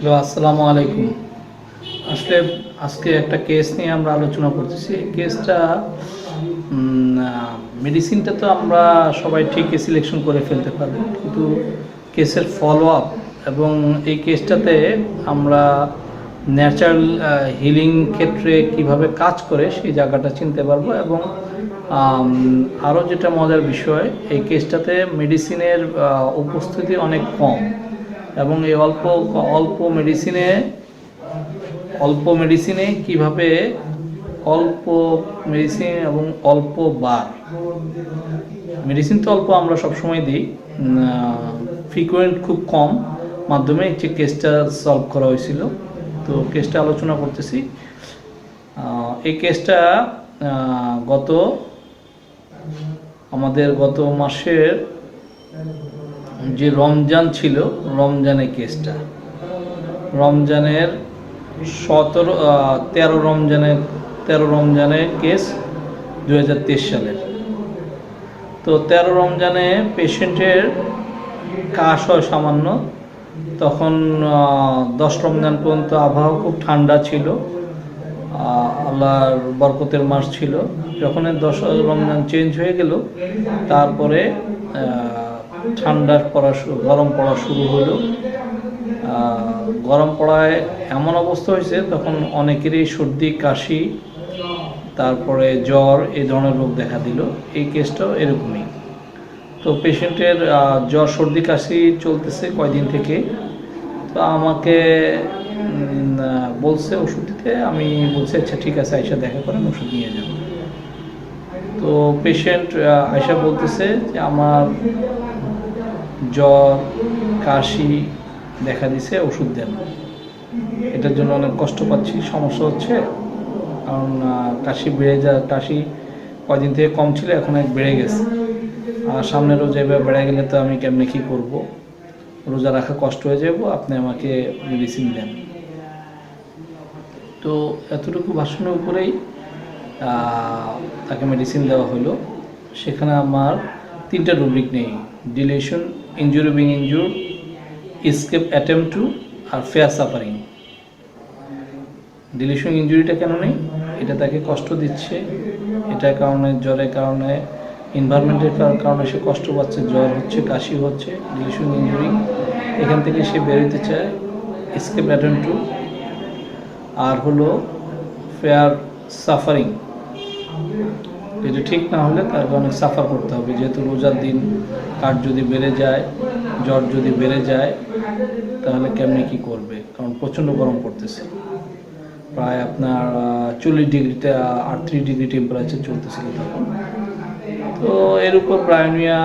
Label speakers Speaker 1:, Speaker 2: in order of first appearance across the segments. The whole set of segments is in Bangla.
Speaker 1: হ্যালো, আসসালামু আলাইকুম। আসলে আজকে একটা কেস নিয়ে আমরা আলোচনা করতেছি। এই কেসটা মেডিসিনটা তো আমরা সবাই ঠিকই সিলেকশন করে ফেলতে পারবো, কিন্তু কেসের ফলো আপ এবং এই কেসটাতে আমরা ন্যাচারাল হিলিং ক্ষেত্রে কিভাবে কাজ করে সেই জায়গাটা চিনতে পারবো। এবং আরও যেটা মজার বিষয়, এই কেসটাতে মেডিসিনের উপস্থিতি অনেক কম এবং এই অল্প অল্প মেডিসিনে কিভাবে অল্প মেডিসিন এবং অল্প বার, মেডিসিন তো অল্প আমরা সবসময় দিই, ফ্রিকুয়েন্ট খুব কম মাধ্যমে যে কেসটা সলভ করা হয়েছিল। তো কেসটা আলোচনা করতেছি। এই কেসটা গত মাসের যে রমজান ছিল, রমজানের কেসটা, রমজানের 13 রমজানের কেস 2023 সালের। তো 13 রমজানে পেশেন্টের কাশ হয় সামান্য। তখন 10 রমজান পর্যন্ত আবহাওয়া খুব ঠান্ডা ছিল, আল্লাহর বরকতের মাস ছিল। যখন 10 রমজান চেঞ্জ হয়ে গেল, তারপরে গরম পড়া শুরু হলো। গরম পড়ায় এমন অবস্থা হয়েছে, তখন অনেকেরই সর্দি, কাশি, তারপরে জ্বর, এই ধরনের রোগ দেখা দিল। এই কেসটাও এরকমই। তো পেশেন্টের জ্বর, সর্দি, কাশি চলতেছে কয়দিন থেকে। তো আমাকে বলছে ওষুধ দিতে। আমি বলছি আচ্ছা ঠিক আছে, আয়সা দেখা করেন, ওষুধ নিয়ে যান। তো পেশেন্ট আয়সা বলতেছে যে আমার জ্বর, কাশি দেখা দিছে, ওষুধ দেন। এটার জন্য অনেক কষ্ট পাচ্ছি, সমস্যা হচ্ছে। কারণ কাশি কয়দিন থেকে কম ছিল, এখন এক বেড়ে গেছে। আর সামনে রোজা এবার বেড়ে গেলে তো আমি কেমনে কী করব, রোজা রাখা কষ্ট হয়ে যাব, আপনি আমাকে মেডিসিন দেন। তো এতটুকু ভাষণের উপরেই তাকে মেডিসিন দেওয়া হলো। সেখানে আমার 3টা রুব্রিক নেই: delusion, injury being injured, escape attempt to, আর ফেয়ার সাফারিং। ডিলেশন ইনজুরিটা কেন নেই? এটা তাকে কষ্ট দিচ্ছে, এটার কারণে, জ্বরের কারণে, এনভায়রনমেন্টের কারণে সে কষ্ট পাচ্ছে, জ্বর হচ্ছে, কাশি হচ্ছে, ডিলেশন ইনজুরি। এখান থেকে সে বেরোতে চায়, এসকেপ অ্যাটেম্প টু। আর হলো ফেয়ার সাফারিং, এটা ঠিক না হলে তাকে অনেক সাফার করতে হবে। যেহেতু রোজার দিন, কাঠ যদি বেড়ে যায়, জ্বর যদি বেড়ে যায়, তাহলে কেমনি কি করবে? কারণ প্রচণ্ড গরম পড়তেছে, প্রায় আপনার 40 ডিগ্রিতে 38 ডিগ্রি টেম্পারেচার চলতেছিল তখন। তো এর উপর ব্রায়োনিয়া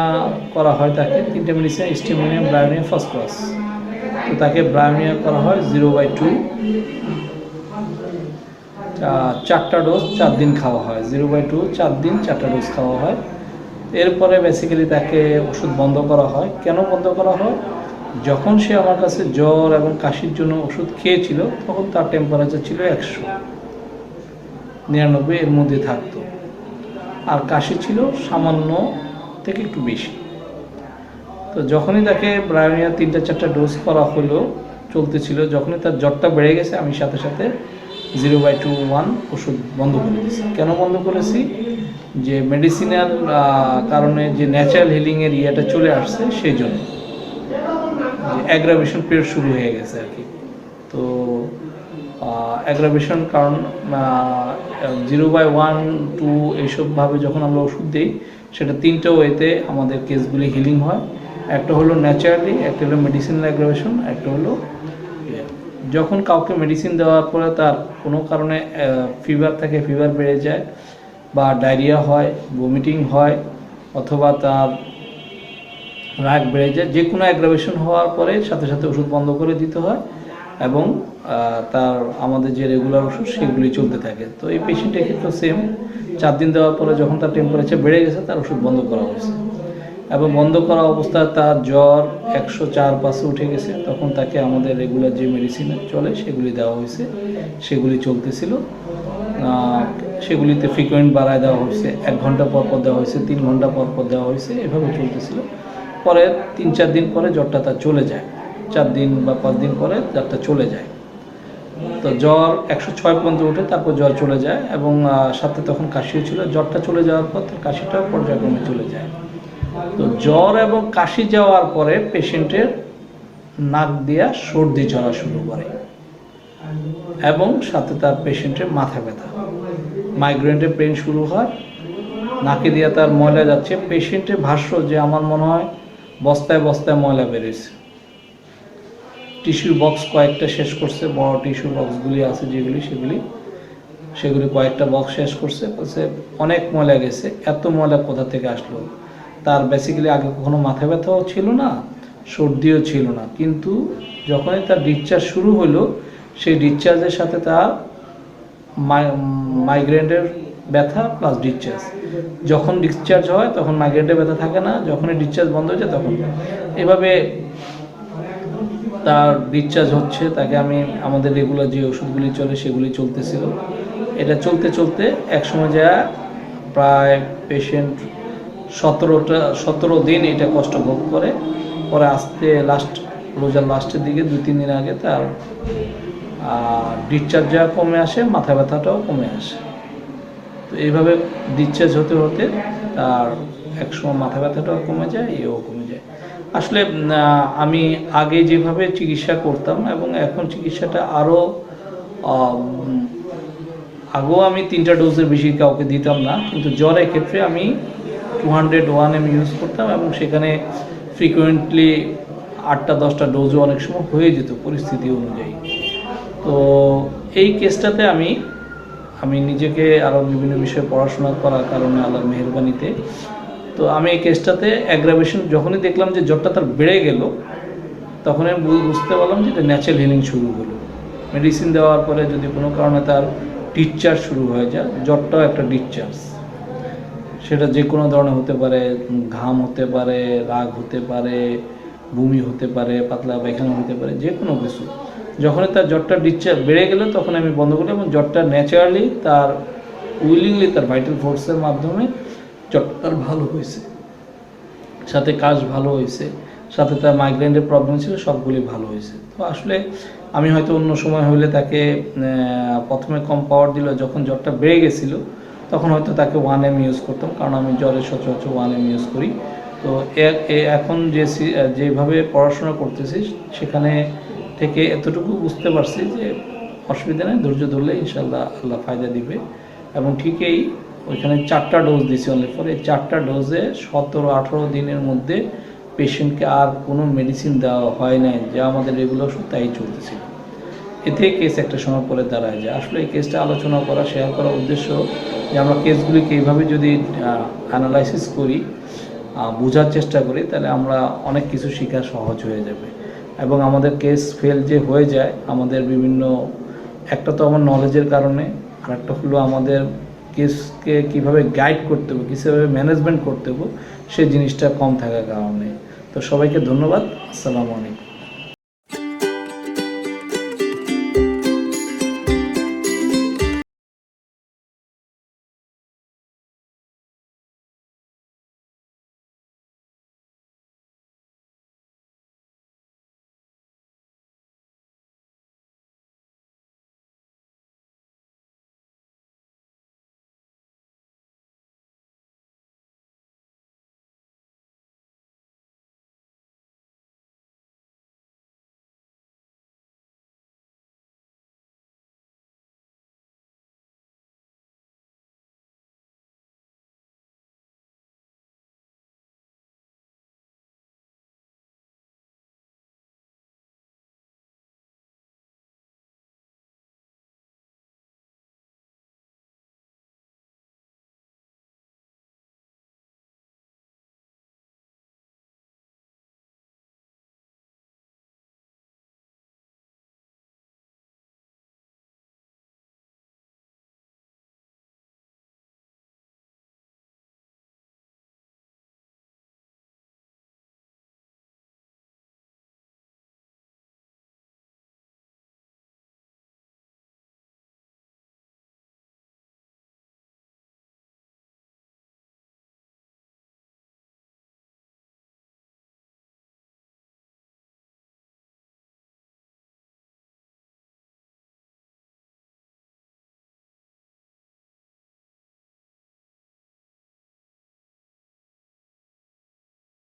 Speaker 1: করা হয় তাকে। 3টে মেডিসিন, স্টিমোনিয়াম, ব্রায়োনিয়া, ফার্স্ট ক্লাস। তো তাকে ব্রায়োনিয়া করা হয় 0/2, 4টা ডোজ 4 দিন খাওয়া হয়। 0/2 4 দিন 4টা ডোজ খাওয়া হয়। এরপরে বেসিক্যালি তাকে ওষুধ বন্ধ করা হয়। কেন বন্ধ করা হয়? যখন সে আমার কাছে জ্বর এবং কাশির জন্য ওষুধ খেয়েছিল, তখন তার টেম্পারেচার ছিল 100-99 এর মধ্যে থাকতো, আর কাশি ছিল সামান্য থেকে একটু বেশি। তো যখনই তাকে ব্রায়োনিয়া 3টা-4টা ডোজ করা হলো, চলতেছিল, যখনই তার জ্বরটা বেড়ে গেছে, আমি সাথে সাথে 0/2 ওষুধ বন্ধ করে দিয়েছি। কেন বন্ধ করেছি? যে মেডিসিনাল কারণে যে ন্যাচারাল হিলিংয়ের ইয়েটা চলে আসছে, সেই জন্য যে অ্যাগ্রাভেশন পিরিয়ড শুরু হয়ে গেছে আর কি। তো অ্যাগ্রাভেশন কারণ 0/1, 2 এইসবভাবে যখন আমরা ওষুধ দিই, সেটা 3টে ওয়েতে আমাদের কেসগুলি হিলিং হয়। একটা হলো ন্যাচারালি, একটা হলো মেডিসিনাল অ্যাগ্রাভেশন, একটা হলো যখন কাউকে মেডিসিন দেওয়ার পরে তার কোনো কারণে ফিভার থাকে, ফিভার বেড়ে যায়, বা ডায়রিয়া হয়, ভমিটিং হয়, অথবা তার রাগ বেড়ে যায়, যে কোনো অ্যাগ্রাভেশন হওয়ার পরে সাথে সাথে ওষুধ বন্ধ করে দিতে হয় এবং তার আমাদের যে রেগুলার ওষুধ সেগুলি চলতে থাকে। তো এই পেশেন্টের ক্ষেত্রে সেম, 4 দিন দেওয়ার পরে যখন তার টেম্পারেচার বেড়ে গেছে, তার ওষুধ বন্ধ করা হয়েছে। এবং বন্ধ করা অবস্থায় তার জ্বর 104-5 উঠে গেছে, তখন তাকে আমাদের রেগুলার যে মেডিসিন চলে সেগুলি দেওয়া হয়েছে, সেগুলি চলতেছিল। সেগুলিতে ফ্রিকোয়েন্ট বাড়ায় দেওয়া হয়েছে, 1 ঘন্টা পর পর দেওয়া হয়েছে, 3 ঘন্টা পর পর দেওয়া হয়েছে, এভাবে চলতেছিল। পরে 3-4 দিন পরে জ্বরটা তার চলে যায়। 4 দিন বা 5 দিন পরে জ্বরটা চলে যায়। তো জ্বর 106 পর্যন্ত ওঠে, তারপর জ্বর চলে যায় এবং সাথে তখন কাশিও ছিল। জ্বরটা চলে যাওয়ার পর তার কাশিটাও পর্যায়ক্রমে চলে যায়। তো জ্বর এবং কাশি যাওয়ার পরে পেশেন্টের নাক দিয়া সর্দি ঝরা শুরু করে এবং সাথে তার পেশেন্টের মাথা ব্যথা, মাইগ্রেনের পেন শুরু হয়, নাকে দিয়ে তার ময়লা যাচ্ছে। পেশেন্টের ভাষ্য যে আমার মনে হয় বস্তায় বস্তায় ময়লা বেরোচ্ছে। টিস্যু বক্স কয়েকটা শেষ করছে, বড় টিস্যু বক্সগুলি আছে যেগুলি সেগুলি কয়েকটা বক্স শেষ করছে, বলছে অনেক ময়লা গেছে। এত ময়লা কোথা থেকে আসলো? তার বেসিক্যালি আগে কখনো মাথা ব্যথাও ছিল না, সর্দিও ছিল না, কিন্তু যখনই তার ডিসচার্জ শুরু হলো সেই ডিসচার্জের সাথে তার মাইগ্রেনের ব্যথা প্লাস ডিসচার্জ। যখন ডিসচার্জ হয় তখন মাইগ্রেনের ব্যথা থাকে না, যখনই ডিসচার্জ বন্ধ হয়ে যায় তখন। এভাবে তার ডিসচার্জ হচ্ছে, তাকে আমি আমাদের রেগুলার যে ওষুধগুলি চলে সেগুলি চলতেছিল। এটা চলতে চলতে একসময় যা প্রায় পেশেন্ট 17 দিন এটা কষ্ট ভোগ করে। পরে আস্তে রোজার লাস্টের দিকে 2-3 দিন আগে তার ডিসচার্জ যা কমে আসে, মাথা ব্যথাটাও কমে আসে। তো এইভাবে ডিসচার্জ হতে হতে তার একসময় মাথা ব্যথাটাও কমে যায়, এও কমে যায়। আসলে আমি আগে যেভাবে চিকিৎসা করতাম এবং এখন চিকিৎসাটা আরও, আগেও আমি 3টা ডোজের বেশি কাউকে দিতাম না, কিন্তু জ্বরের ক্ষেত্রে আমি 201 mg ইউজ করতাম এবং সেখানে ফ্রিকুয়েন্টলি 8টা-10টা ডোজও অনেক সময় হয়ে যেত পরিস্থিতি অনুযায়ী। তো এই কেসটাতে আমি নিজেকে আরও বিভিন্ন বিষয়ে পড়াশোনা করার কারণে আল্লাহর মেহেরবানিতে, তো আমি এই কেসটাতে অ্যাগ্রাভেশন যখনই দেখলাম যে জ্বরটা তার বেড়ে গেল, তখন আমি বুঝতে পারলাম যে এটা ন্যাচারাল হিলিং শুরু হলো। মেডিসিন দেওয়ার পরে যদি কোনো কারণে তার ডিসচার্জ শুরু হয়ে যায়, জ্বরটাও একটা ডিসচার্জ, সেটা যে কোনো ধরনের হতে পারে, ঘাম হতে পারে, রাগ হতে পারে, বমি হতে পারে, পাতলা পায়খানা হতে পারে, যে কোনো কিছু। যখনই তার জ্বরটা ডিসচার্জ বেড়ে গেল তখন আমি বন্ধ করলাম এবং জ্বরটা ন্যাচারালি তার উইলিংলি তার ভাইটাল ফোর্সের মাধ্যমে জ্বরটা তার ভালো হয়েছে, সাথে কাজ ভালো হয়েছে, সাথে তার মাইগ্রেনের প্রবলেম ছিল, সবগুলি ভালো হয়েছে। তো আসলে আমি হয়তো অন্য সময় হলে তাকে প্রথমে কম পাওয়ার দিল, যখন জ্বরটা বেড়ে গেছিলো তখন হয়তো তাকে 1 mg ইউজ করতাম, কারণ আমি জ্বরের সচরাচর 1 mg ইউজ করি। তো এখন যেভাবে পড়াশোনা করতেছি সেখানে থেকে এতটুকু বুঝতে পারছি যে অসুবিধা নেই, ধৈর্য ধরলে ইনশাল্লাহ আল্লাহ ফায়দা দিবে। এবং ঠিকই ওইখানে 4টা ডোজ দিছি অনলি ফর, এই 4টা ডোজে 17-18 দিনের মধ্যে পেশেন্টকে আর কোনো মেডিসিন দেওয়া হয় নাই, যা আমাদের রেগুলার ওষুধ তাই চলতেছিল। এতে কেস একটা সময় পরে দাঁড়ায় যায়। আসলে এই কেসটা আলোচনা করা, শেয়ার করার উদ্দেশ্য যে আমরা কেসগুলিকে এইভাবে যদি অ্যানালাইসিস করি, বোঝার চেষ্টা করি, তাহলে আমরা অনেক কিছু শেখা সহজ হয়ে যাবে। এবং আমাদের কেস ফেল যে হয়ে যায় আমাদের বিভিন্ন, একটা তো আমার নলেজের কারণে, আর একটা হলো আমাদের কেসকে কীভাবে গাইড করতে হবে, কীভাবে ম্যানেজমেন্ট করতে হবে, সেই জিনিসটা কম থাকার কারণে। তো সবাইকে ধন্যবাদ। আসসালামু আলাইকুম।